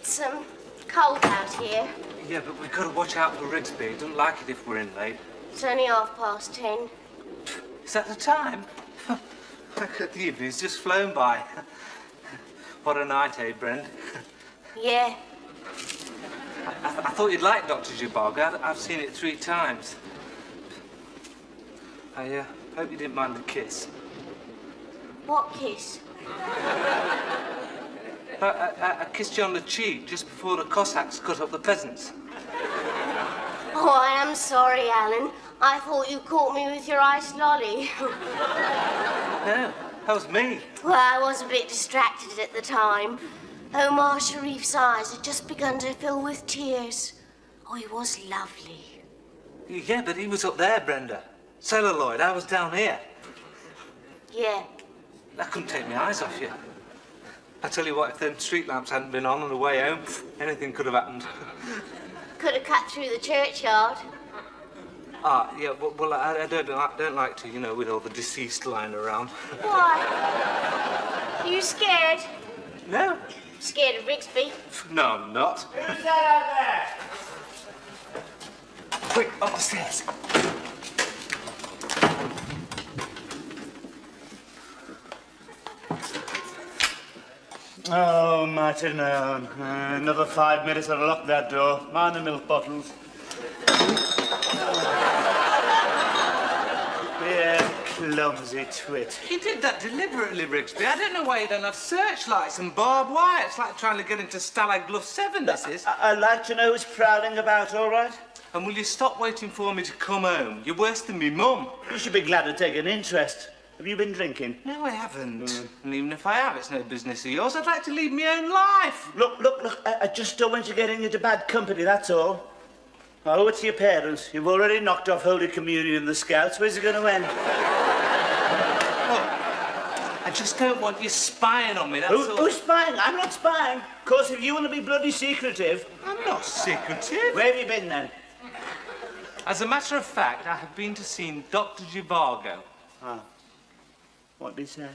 It's, cold out here. Yeah, but we've got to watch out for Rigsby. He doesn't like it if we're in late. It's only 10:30. Is that the time? The evening's just flown by. What a night, eh, Brent? Yeah. I thought you'd like Dr. Zhivago. I've seen it 3 times. I hope you didn't mind the kiss. What kiss? I kissed you on the cheek just before the Cossacks cut up the peasants. Oh, I am sorry, Alan. I thought you caught me with your iced lolly. No, that was me. Well, I was a bit distracted at the time. Omar Sharif's eyes had just begun to fill with tears. Oh, he was lovely. Yeah, but he was up there, Brenda. Celluloid, I was down here. Yeah. I couldn't take my eyes off you. I tell you what, if them street lamps hadn't been on the way home, anything could have happened. Could have cut through the churchyard. Yeah, well, I don't like to, you know, with all the deceased lying around. Why? Are you scared? No. Scared of Rigsby? No, I'm not. Who's that out there? Quick, up the stairs. Oh, mighty known. Another 5 minutes and I'll lock that door. Mind the milk bottles. Yeah, clumsy twit. He did that deliberately, Rigsby. I don't know why you don't have searchlights and barbed wire. It's like trying to get into Stalag Luft 7, this is. I'd like to know who's prowling about, all right? And will you stop waiting for me to come home? You're worse than me mum. You should be glad to take an interest. Have you been drinking? No, I haven't. And even if I have, it's no business of yours. I'd like to lead my own life. Look, I just don't want you getting into bad company, that's all. I owe it to your parents. You've already knocked off Holy Communion in the Scouts. Where's it going to end? I just don't want you spying on me, that's all. Who's spying? I'm not spying. Of course, if you want to be bloody secretive... I'm not secretive. Where have you been, then? As a matter of fact, I have been to see Dr. Zhivago. Ah. What did he say?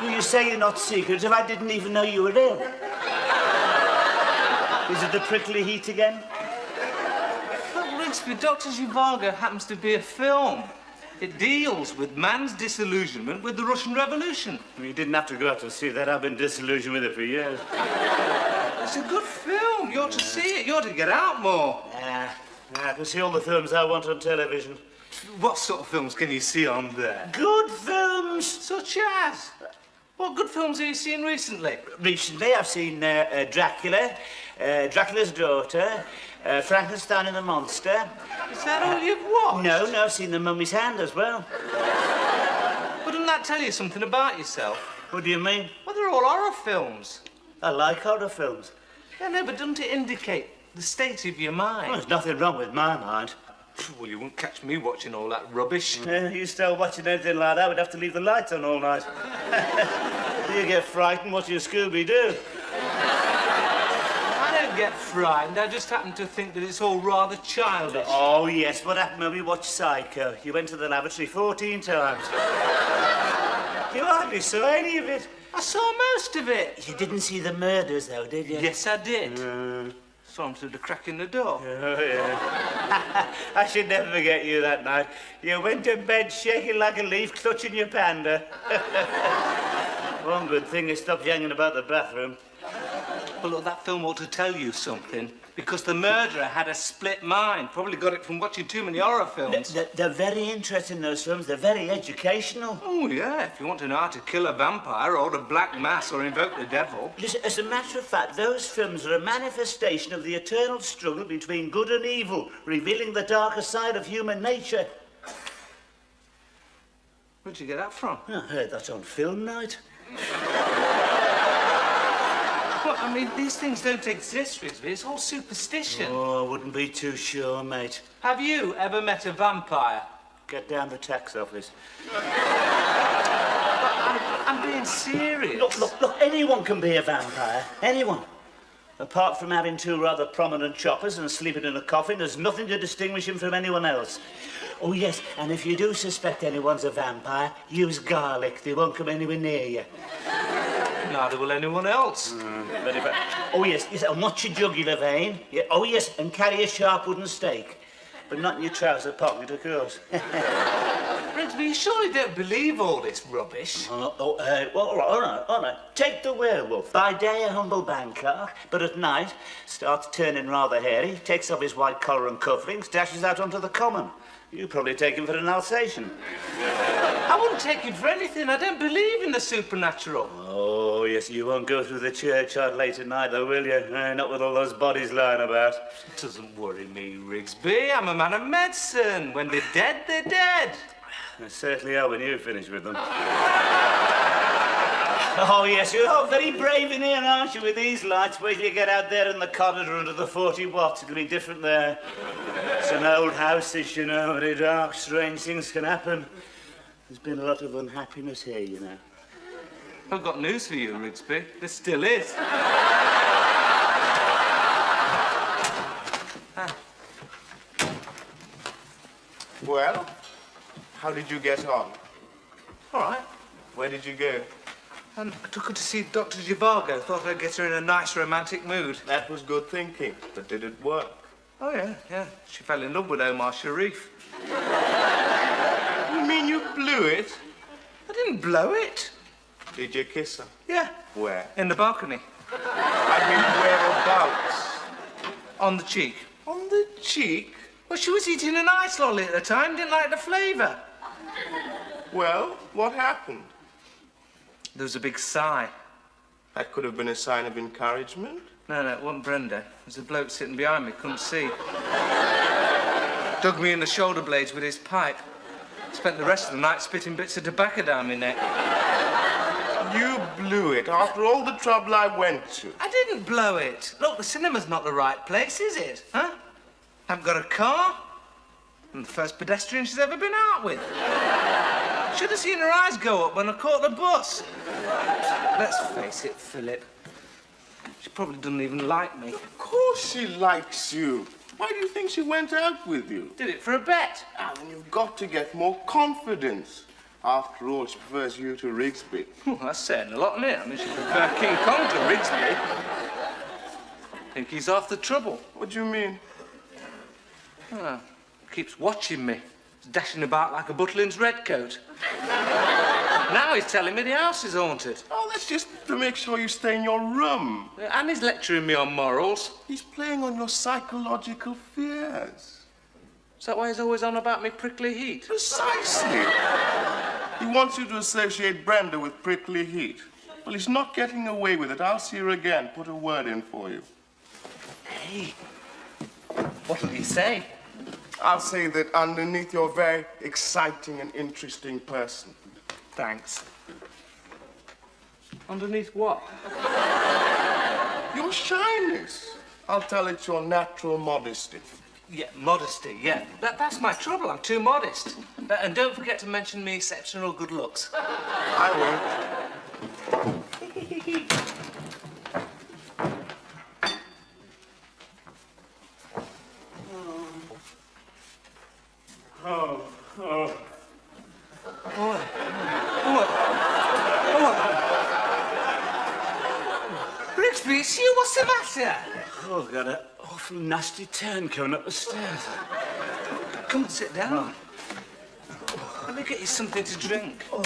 You say you're not secretive. I didn't even know you were ill. Is it the prickly heat again? Look, Rigsby, Dr. Zhivago happens to be a film. It deals with man's disillusionment with the Russian Revolution. You didn't have to go out to see that. I've been disillusioned with it for years. It's a good film. You ought to see it. You ought to get out more. I can see all the films I want on television. What sort of films can you see on there? Good films! Such as? What good films have you seen recently? Recently, I've seen Dracula, Dracula's Daughter, Frankenstein and the Monster. Is that all you've watched? No, I've seen The Mummy's Hand as well. Wouldn't that tell you something about yourself? What do you mean? Well, they're all horror films. I like horror films. Yeah, no, but doesn't it indicate the state of your mind? Well, there's nothing wrong with my mind. Well, you won't catch me watching all that rubbish. You start watching anything like that, we'd have to leave the lights on all night. You get frightened watching Scooby-Doo. I don't get frightened. I just happen to think that it's all rather childish. Oh, yes. What happened when we watched Psycho? You went to the lavatory 14 times. You hardly saw any of it. I saw most of it. You didn't see the murders, though, did you? Yes, I did. Saw him through the crack in the door. Oh, yeah. I should never forget you that night. You went to bed shaking like a leaf, clutching your panda. One good thing, it stopped hanging about the bathroom. Well, look, that film ought to tell you something, because the murderer had a split mind. Probably got it from watching too many horror films. They're very interesting, those films. They're very educational. Oh, yeah, if you want to know how to kill a vampire or the black mass or invoke the devil. Listen, as a matter of fact, those films are a manifestation of the eternal struggle between good and evil, revealing the darker side of human nature. Where'd you get that from? I heard that on film night. Well, I mean, these things don't exist, Rigsby. It's all superstition. Oh, I wouldn't be too sure, mate. Have you ever met a vampire? Get down the tax office. I'm being serious. Look, anyone can be a vampire. Anyone. Apart from having two rather prominent choppers and sleeping in a coffin, there's nothing to distinguish him from anyone else. Oh, yes, and if you do suspect anyone's a vampire, use garlic. They won't come anywhere near you. Neither will anyone else. Very bad. Oh, yes, and watch your jugular vein. Yeah. Oh, yes, and carry a sharp wooden stake. But not in your trouser pocket, of course. Rigsby, you surely don't believe all this rubbish? Well, all right. Take the werewolf. By day, a humble bank clerk, but at night, starts turning rather hairy, takes off his white collar and cufflinks, dashes out onto the common. You probably take him for an Alsatian. I wouldn't take him for anything. I don't believe in the supernatural. Oh, yes, you won't go through the churchyard late at night, though, will you? Not with all those bodies lying about. It doesn't worry me, Rigsby. I'm a man of medicine. When they're dead, they're dead. They certainly are when you finish with them. Oh, yes, you're all very brave in here, aren't you, with these lights? Wait till you get out there in the corridor under the 40 watts. It'll be different there. It's an old house, this, you know, very dark, strange things can happen. There's been a lot of unhappiness here, you know. I've got news for you, Rigsby. There still is. Well, how did you get on? All right. Where did you go? I took her to see Dr. Zhivago. Thought I'd get her in a nice romantic mood. That was good thinking, but did it work? Oh, yeah. She fell in love with Omar Sharif. You mean you blew it? I didn't blow it. Did you kiss her? Yeah. Where? In the balcony. I mean, whereabouts? On the cheek. On the cheek? Well, she was eating an ice lolly at the time. Didn't like the flavour. Well, what happened? There was a big sigh. That could have been a sign of encouragement. No, it wasn't Brenda. There's a bloke sitting behind me, couldn't see. Dug me in the shoulder blades with his pipe. Spent the rest of the night spitting bits of tobacco down my neck. You blew it after all the trouble I went to. I didn't blow it. Look, the cinema's not the right place, is it? Huh? Haven't got a car. I'm the first pedestrian she's ever been out with. Should have seen her eyes go up when I caught the bus. Let's face it, Philip. She probably doesn't even like me. Of course she likes you. Why do you think she went out with you? Did it for a bet. And you've got to get more confidence. After all, she prefers you to Rigsby. Well, that's saying a lot, isn't it? I mean, she prefers King Kong to Rigsby. I think he's half the trouble. What do you mean? Oh, keeps watching me. He's dashing about like a Butlins redcoat. Now he's telling me the house is haunted. Oh, that's just to make sure you stay in your room. And he's lecturing me on morals. He's playing on your psychological fears. Is that why he's always on about me prickly heat? Precisely. He wants you to associate Brenda with prickly heat. Well, he's not getting away with it. I'll see her again. Put a word in for you. Hey, what'll he say? I'll say that underneath you're a very exciting and interesting person. Thanks. Underneath what? Your shyness. I'll tell it's your natural modesty. Yeah, modesty, yeah. That's my trouble. I'm too modest. And don't forget to mention me exceptional good looks. I won't. Rigsby, it's you. What's the matter? Oh, got an awful nasty turn coming up the stairs. Come and sit down. Let me get you something to drink. I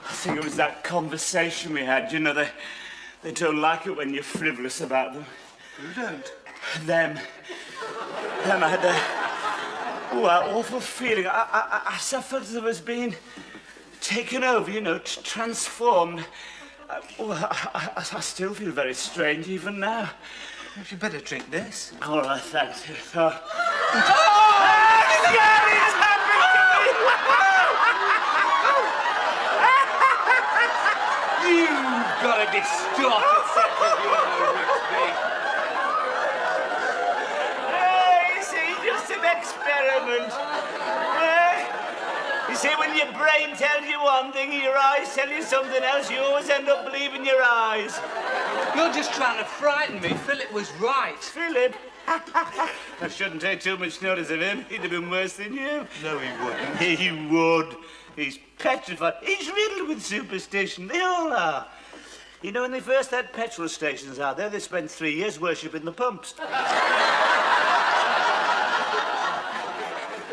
think it was that conversation we had. You know, they don't like it when you're frivolous about them. You don't? Them. I had that awful feeling. I suffered as I was being taken over, you know, transformed. I still feel very strange even now. You better drink this. All right, thanks. Oh, You've got a distorted sense of humour, Rigsby. Hey, see, just an experiment. You see, when your brain tells you one thing and your eyes tell you something else, you always end up believing your eyes. You're just trying to frighten me. Philip was right. Philip? I shouldn't take too much notice of him. He'd have been worse than you. No, he wouldn't. He would. He's petrified. He's riddled with superstition. They all are. You know, when they first had petrol stations out there, they spent 3 years worshipping the pumps.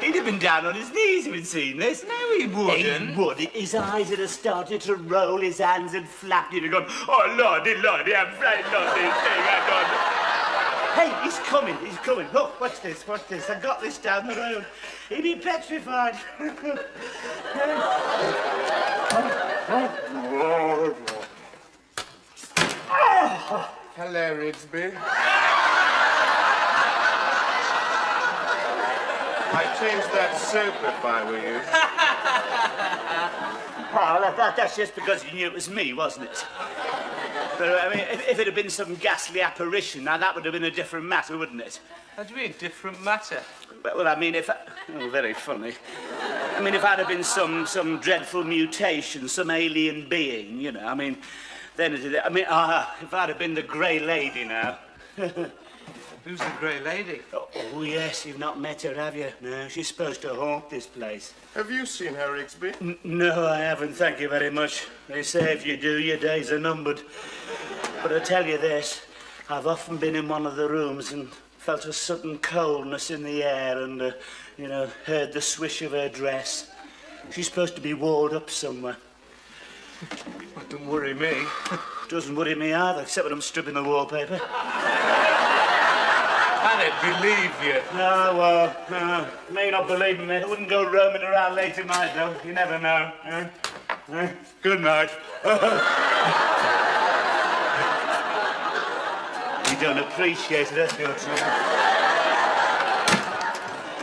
He'd have been down on his knees if he'd seen this. No, he wouldn't. He would. His eyes would have started to roll, his hands had flapped, he'd have gone, oh, lordy, lordy, I'm frightened of this thing, I don't... Hey, he's coming, he's coming. Look, watch this, watch this. I got this down the road. He'd be petrified. Hello, Rigsby. I'd change that soap if I were you. Oh, that's just because you knew it was me, wasn't it? But, I mean, if it had been some ghastly apparition, now that would have been a different matter, wouldn't it? How do you mean, different matter? Well, I mean, if... Oh, very funny. I mean, if I'd have been some dreadful mutation, some alien being, you know, I mean, then it'd... I mean, if I'd have been the Grey Lady now. Who's the Grey Lady? Oh, yes, you've not met her, have you? No, she's supposed to haunt this place. Have you seen her, Rigsby? No, I haven't, thank you very much. They say if you do, your days are numbered. But I tell you this, I've often been in one of the rooms and felt a sudden coldness in the air and, you know, heard the swish of her dress. She's supposed to be walled up somewhere. Well, don't worry me. Doesn't worry me either, except when I'm stripping the wallpaper. I don't believe you. No, well, no. May not believe me. I wouldn't go roaming around late at night, though. You never know. Good night. You don't appreciate it, that's your trouble.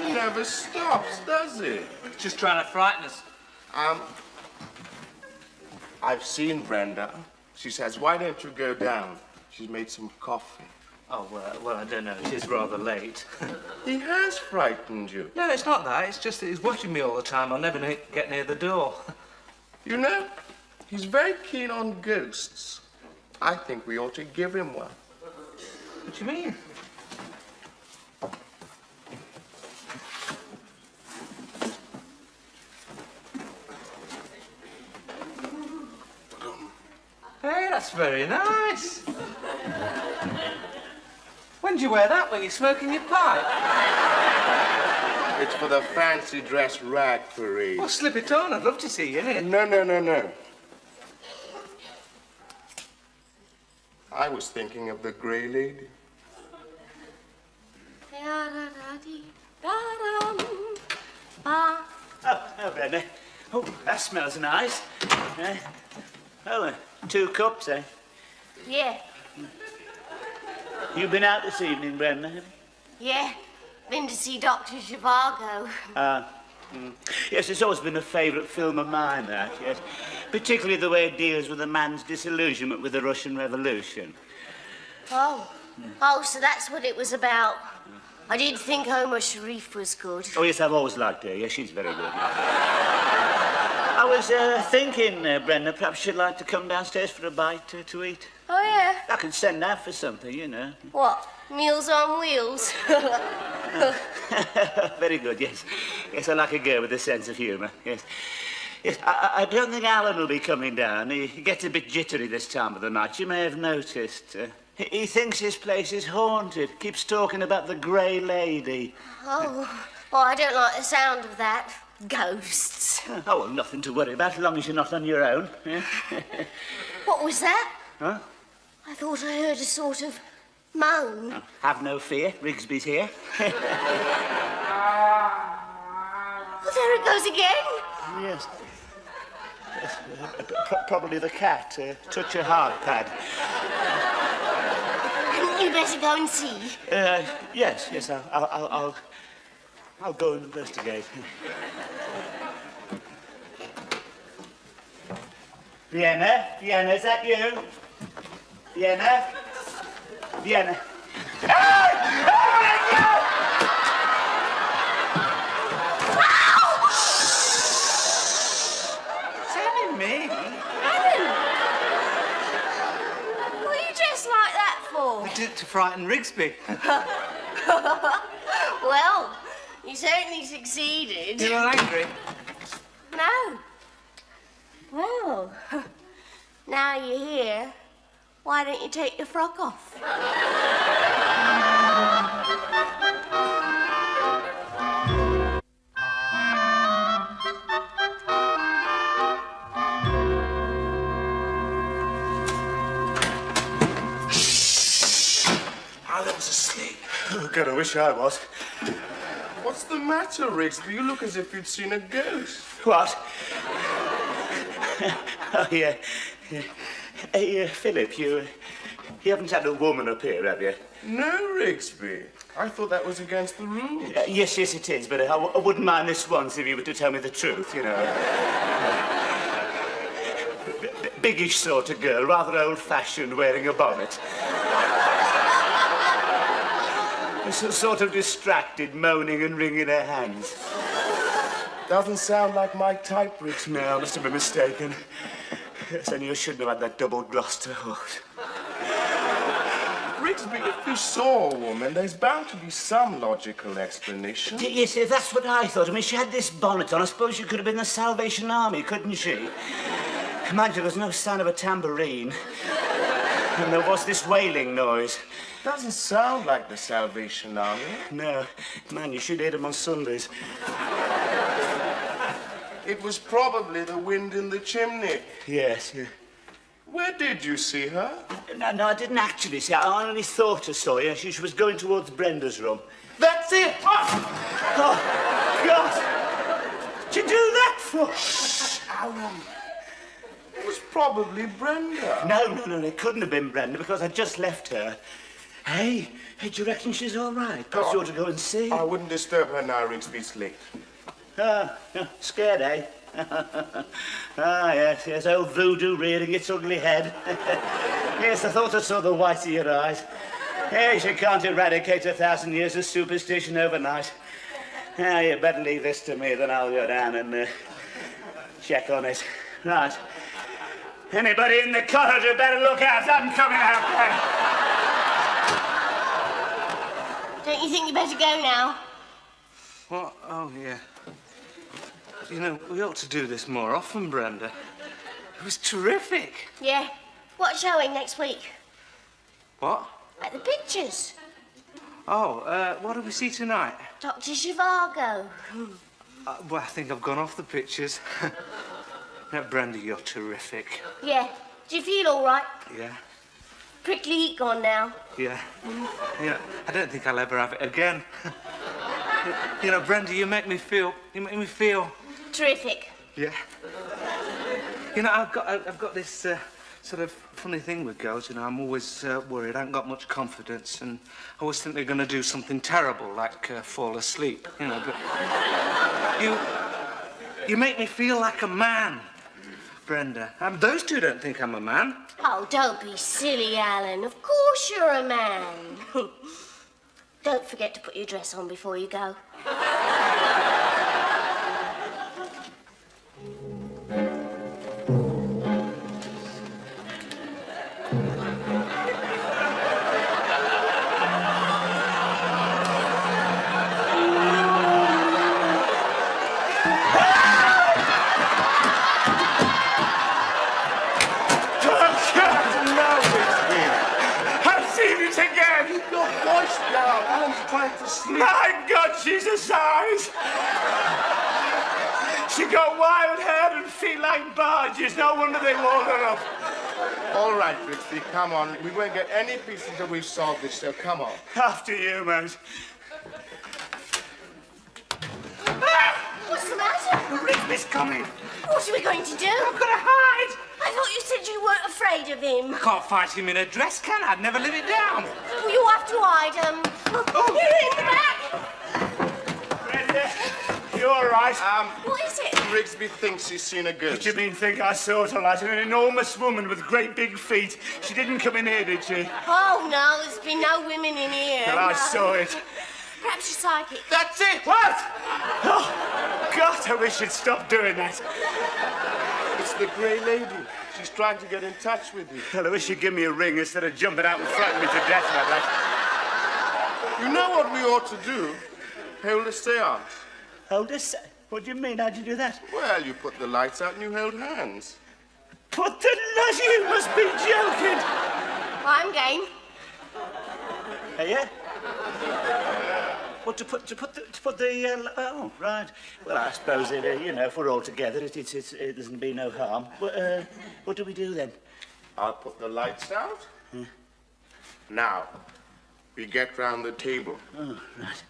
He never stops, does he? Just trying to frighten us. I've seen Brenda. She says, why don't you go down? She's made some coffee. Oh, well, I don't know. It is rather late. He has frightened you. No, it's not that. It's just that he's watching me all the time. I'll never get near the door. You know, he's very keen on ghosts. I think we ought to give him one. What do you mean? Hey, that's very nice. When do you wear that? When you're smoking your pipe? It's for the fancy dress rag parade. Well, slip it on. I'd love to see you in it. No. I was thinking of the Grey Lady. Oh, Brenda. Oh, that smells nice. Oh, 2 cups, eh? Yeah, You've been out this evening, Brenda, have you? yeah. Been to see Dr. Zhivago. Yes, it's always been a favourite film of mine, that, yes. Particularly the way it deals with a man's disillusionment with the Russian Revolution. Oh. Oh, so that's what it was about. I did think Omar Sharif was good. Oh, yes, I've always liked her. Yes, she's very good. I was thinking, Brenda, perhaps you'd like to come downstairs for a bite to eat. Oh, yeah? I can send out for something, you know. What? Meals on wheels? Very good, yes. Yes, I like a girl with a sense of humour, yes. Yes, I don't think Alan will be coming down. He gets a bit jittery this time of the night. You may have noticed. He thinks his place is haunted. Keeps talking about the Grey Lady. Oh. Well, I don't like the sound of that. Ghosts. Oh, well, nothing to worry about as long as you're not on your own. Yeah? What was that? Huh? I thought I heard a sort of moan. Oh, have no fear. Rigsby's here. Oh, there it goes again. Yes. Probably the cat. Touch a hard pad. Hadn't you better go and see? Yes. I'll go and investigate. Vienna, is that you? Vienna. to frighten Rigsby. Well, you certainly succeeded. You're not angry? No. Well, now you're here, why don't you take your frock off? Alan was asleep. Oh, God, I wish I was. What's the matter, Rigsby? You look as if you'd seen a ghost. What? Oh, yeah. Hey, Philip, you haven't had a woman up here, have you? No, Rigsby. I thought that was against the rules. Yes, it is, but I wouldn't mind this once if you were to tell me the truth, you know. Biggish sort of girl, rather old-fashioned, wearing a bonnet. Sort of distracted, moaning and wringing her hands. Doesn't sound like my type, Rigsby. No, I must have been mistaken. Yes, and you shouldn't have had that double Gloucester hood. Rigsby, if you saw a woman, there's bound to be some logical explanation. Yes, that's what I thought. I mean, she had this bonnet on. I suppose she could have been the Salvation Army, couldn't she? Mind you, there was no sign of a tambourine. And there was this wailing noise. Doesn't sound like the Salvation Army. No, man, you should hear them on Sundays. It was probably the wind in the chimney. Yes, yeah. Where did you see her? No, I didn't actually see her. I only thought I saw her. She was going towards Brenda's room. That's it! Oh, God! What'd you do that for? Shh, Alan. It was probably Brenda. No, it couldn't have been Brenda because I just left her. Hey, do you reckon she's all right? Perhaps you ought to go and see. I wouldn't disturb her now, Rigsby. It's late. Scared, eh? Yes, old voodoo rearing its ugly head. Yes, I thought I saw the white of your eyes. Yes, you can't eradicate 1,000 years of superstition overnight. Now, you better leave this to me, then I'll go down and check on it. Right. Anybody in the corridor better look out. I'm coming out there. Don't you think you better go now? What? Oh, yeah. You know, we ought to do this more often, Brenda. It was terrific. Yeah. What's showing next week? What? At the pictures. Oh, what do we see tonight? Dr. Zhivago. Well, I think I've gone off the pictures. No, Brenda, you're terrific. Yeah. Do you feel all right? Yeah. Prickly heat gone now. Yeah. Yeah. I don't think I'll ever have it again. You know, Brenda, you make me feel. Terrific. Yeah. You know, I've got this sort of funny thing with girls. You know, I'm always worried. I haven't got much confidence, and I always think they're going to do something terrible, like fall asleep. You know, but you make me feel like a man, Brenda. Those two don't think I'm a man. Oh, don't be silly, Alan. Of course you're a man. Don't forget to put your dress on before you go. My God, she's a size. She got wild hair and feet like barges. No wonder they walled her up. All right, Rigsby, come on. We won't get any peace until we've solved this, so come on. After you, mate. What's the matter? Rigsby's coming. What are we going to do? I've got to hide. I thought you said you weren't afraid of him. I can't fight him in a dress, can I? I'd never live it down. Well, you have to hide, You're in the back. Brenda, you all right? What is it? Rigsby thinks he's seen a What ghost. do you mean think I saw her like an enormous woman with great big feet? She didn't come in here, did she? Oh, no, there's been no women in here. Well, I no. saw it. Perhaps you're psychic. That's it! What? Oh, God, I wish you'd stop doing that. It's the grey lady. She's trying to get in touch with you. Well, I wish you'd give me a ring instead of jumping out and frightening me to death like that. You know what we ought to do? Hold a seance. Hold a se- What do you mean? How'd you do that? Well, you put the lights out and you hold hands. Put the light. You must be joking. I'm game. Hey, yeah? What, to put the, oh, right. Well, I suppose, if we're all together, it doesn't be no harm. What do we do then? I'll put the lights out. Now, we get round the table. Oh, right.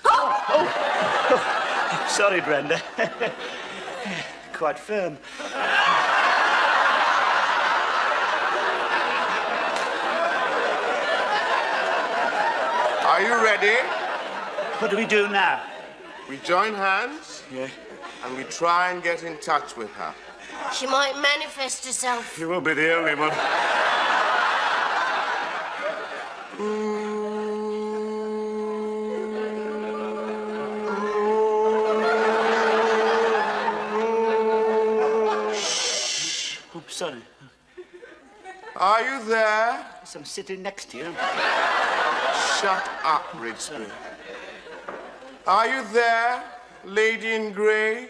Oh! Sorry, Brenda. Quite firm. Are you ready? What do we do now? We join hands. Yeah. And we try and get in touch with her. She might manifest herself. You won't be the only one. Shh. Oh, sorry. Are you there? I'm sitting next to you. Shut up, Rigsby. Are you there, lady in grey?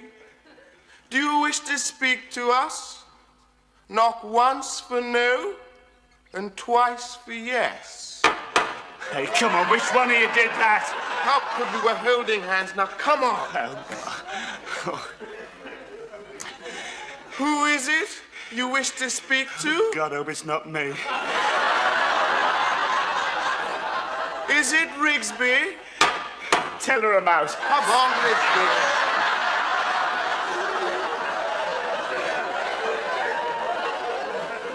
Do you wish to speak to us? Knock once for no and twice for yes. Hey, come on, which one of you did that? How could we were holding hands? Now, come on. Oh, Who is it you wish to speak to? God, I hope it's not me. Is it Rigsby? Tell her I'm out. Come on, Rigsby.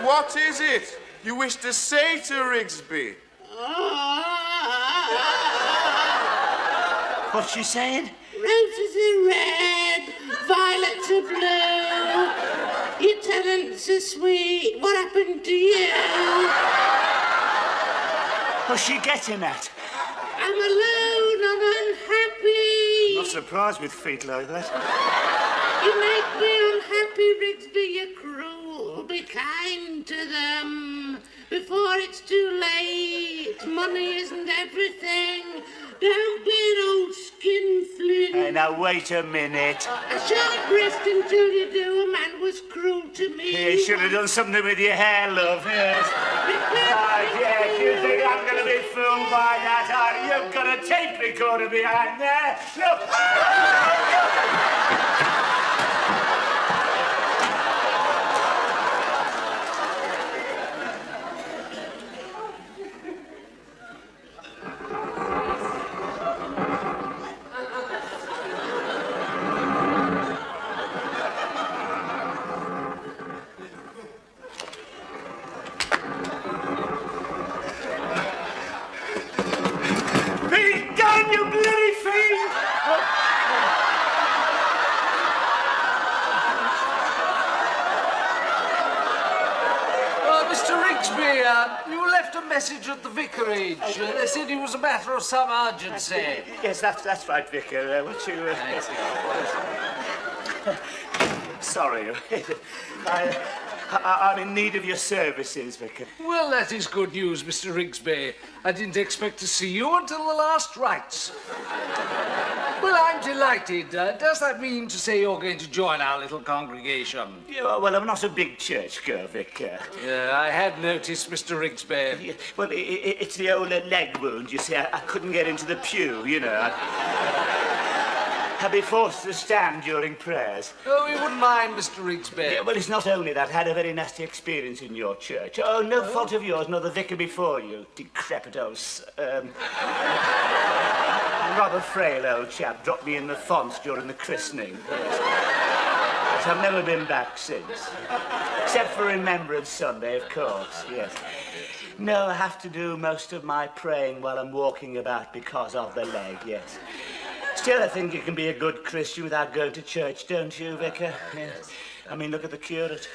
What is it you wish to say to Rigsby? What's she saying? Roses are red, violets are blue. Your talents are sweet. What happened to you? What's she getting at? I'm alone and unhappy. Not surprised with feet like that. You make me unhappy, Rigsby. You're cruel. Be kind to them before it's too late. Money isn't everything. Don't be an old skinflint. Hey, now, wait a minute. I shan't rest until you do. A man was cruel to me. You should have done something with your hair, love, yes. Right, yes, you think I'm going to be fooled by that, are you? You've got a tape recorder behind there. Look! Be done, you bloody fiend! Mr. Rigsby, you left a message at the vicarage. They said it was a matter of some urgency. Yes, that's right, Vicar. What you... Sorry. I'm in need of your services, Vicar. Well, that is good news, Mr. Rigsby. I didn't expect to see you until the last rites. Well, I'm delighted. Does that mean to say you're going to join our little congregation? Yeah, well, I'm not a big churchgoer, Vicar. I had noticed, Mr. Rigsby. Yeah, well, it's the old leg wound, you see. I couldn't get into the pew, you know. I'd be forced to stand during prayers. Oh, we wouldn't mind, Mr. Rigsby. Yeah, well, it's not only that. I had a very nasty experience in your church. Oh, no fault of yours, nor the vicar before you. Decrepit old... rather frail old chap dropped me in the font during the christening. Yes. But I've never been back since. Except for Remembrance Sunday, of course, yes. No, I have to do most of my praying while I'm walking about because of the leg, yes. Still, I think you can be a good Christian without going to church, don't you, Vicar? Yes. I mean, look at the curate.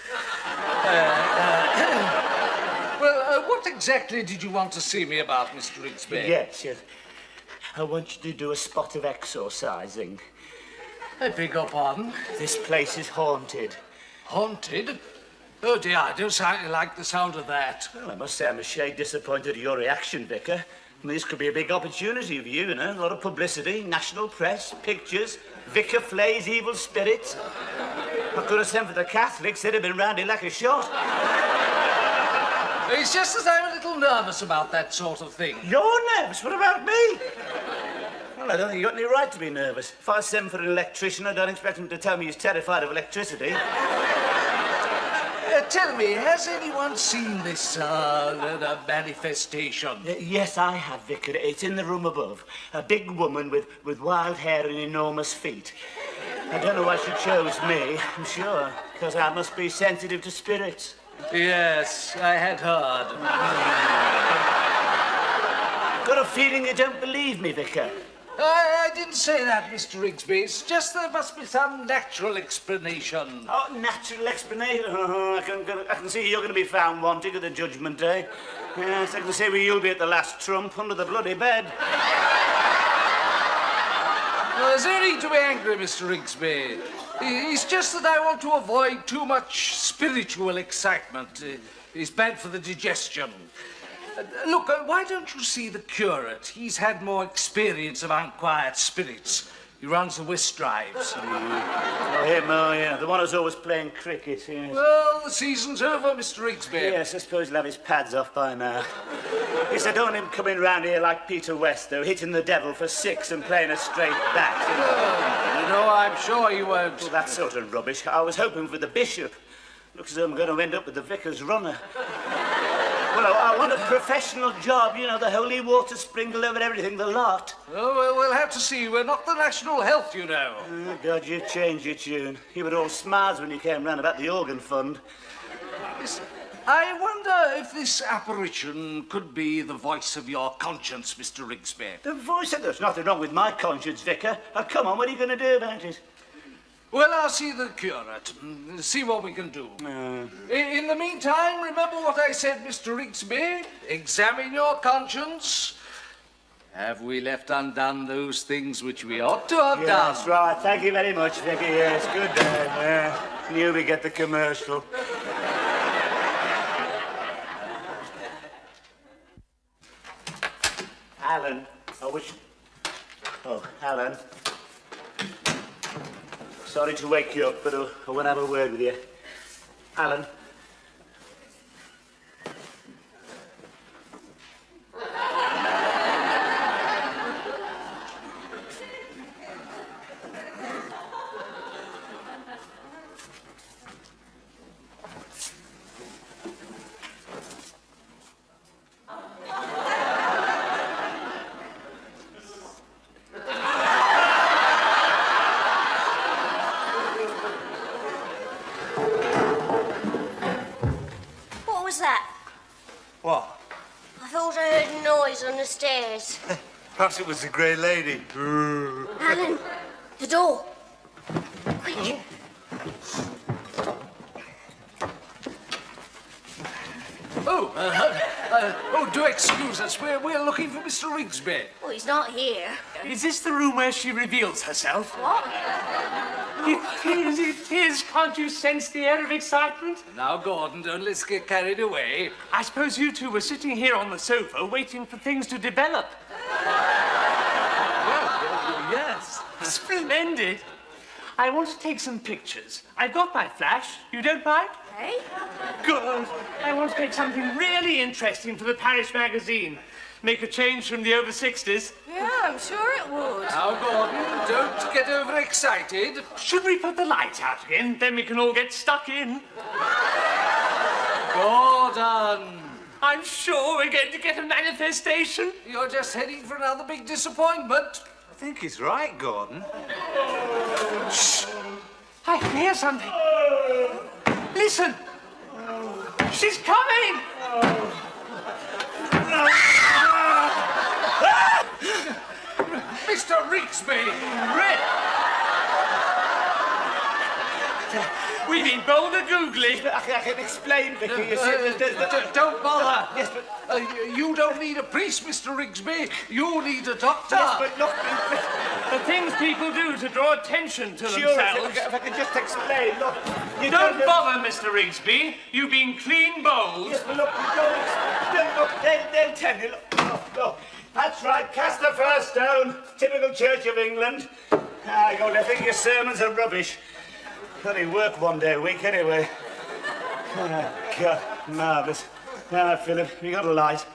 Well, what exactly did you want to see me about, Mr. Rigsby? Yes. I want you to do a spot of exorcising. I beg your pardon? This place is haunted. Haunted? Oh dear, I don't like the sound of that. Well, I must say I'm a shade disappointed at your reaction, Vicar. I mean, this could be a big opportunity for you, A lot of publicity, national press, pictures, Vicar flays evil spirits. I could have sent for the Catholics, they'd have been round it like a shot. It's just that I'm a little nervous about that sort of thing. You're nervous? What about me? Well, I don't think you've got any right to be nervous. If I send for an electrician, I don't expect him to tell me he's terrified of electricity. Tell me, has anyone seen this manifestation? Yes, I have, Vicar. It's in the room above. A big woman with wild hair and enormous feet. I don't know why she chose me, I'm sure, because I must be sensitive to spirits. Yes, I had heard. Got a feeling you don't believe me, Vicar. I didn't say that, Mr. Rigsby. It's just there must be some natural explanation. Oh, natural explanation? Oh, I can see you're going to be found wanting at the Judgment Day. Yes, I can see where you'll be at the last trump under the bloody bed. Well, there's no need to be angry, Mr. Rigsby. It's just that I want to avoid too much spiritual excitement. It's bad for the digestion. Look, why don't you see the curate? He's had more experience of unquiet spirits. He runs the whist drives. Oh, him, oh, yeah. The one who's always playing cricket, yes. Well, the season's over, Mr. Rigsby. Yes, I suppose he'll have his pads off by now. Yes, I don't want him coming round here like Peter West, though, hitting the devil for 6 and playing a straight bat. No, I'm sure he won't. Well, that's sort of rubbish. I was hoping for the bishop. Looks as though I'm going to end up with the vicar's runner. Well, I want a professional job, the holy water sprinkled over everything, the lot. Oh, well, we'll have to see. We're not the National Health, you know. Oh, God, you've changed your tune. You were all smiles when you came round about the organ fund. Listen, I wonder if this apparition could be the voice of your conscience, Mr. Rigsby. The voice? There's nothing wrong with my conscience, Vicar. Oh, come on, what are you going to do about it? Well, I'll see the curate, see what we can do. In the meantime, remember what I said, Mr. Rigsby? Examine your conscience. Have we left undone those things which we ought to have done? That's right. Thank you very much, Vicky. Yes, good day. Knew we get the commercial. Alan, I wish... Oh, Alan. Sorry to wake you up, but I want to have a word with you. Alan. What? I thought I heard a noise on the stairs. Perhaps it was the Grey Lady. Alan, the door. Quick. Do excuse us. We're looking for Mr. Rigsby. Oh, he's not here. Is this the room where she reveals herself? What? It is. Can't you sense the air of excitement? Now, Gordon, don't let's get carried away. I suppose you two were sitting here on the sofa waiting for things to develop. Yes. Splendid. I want to take some pictures. I've got my flash. You don't mind? Hey? Good. I want to take something really interesting for the parish magazine. Make a change from the over 60s. Yeah, I'm sure it would. Now, Gordon, don't get overexcited. Should we put the lights out again? Then we can all get stuck in. Gordon! I'm sure we're going to get a manifestation. You're just heading for another big disappointment. I think he's right, Gordon. Shh! I can hear something. Listen! She's coming! Mr. Rigsby! We've been boulder googly. I can explain, Vicky. You see, Don't bother. Yes, but... You don't need a priest, Mr. Rigsby. You need a doctor. Yes, but look... The things people do to draw attention to Sure, themselves. if I could just explain, look... You Don't bother, Mr. Rigsby. You've been clean bowled. Yes, but look, you don't... Look, they'll tell you, look. That's right, cast the first stone. Typical Church of England. I go, they think your sermons are rubbish. Only work one day a week, anyway. Oh, God, marvellous. Now, Philip, you got a light.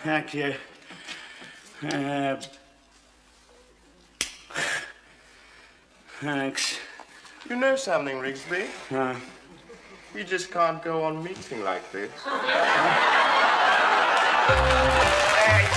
Thank you. Thanks. You know something, Rigsby? You just can't go on meeting like this. Hey.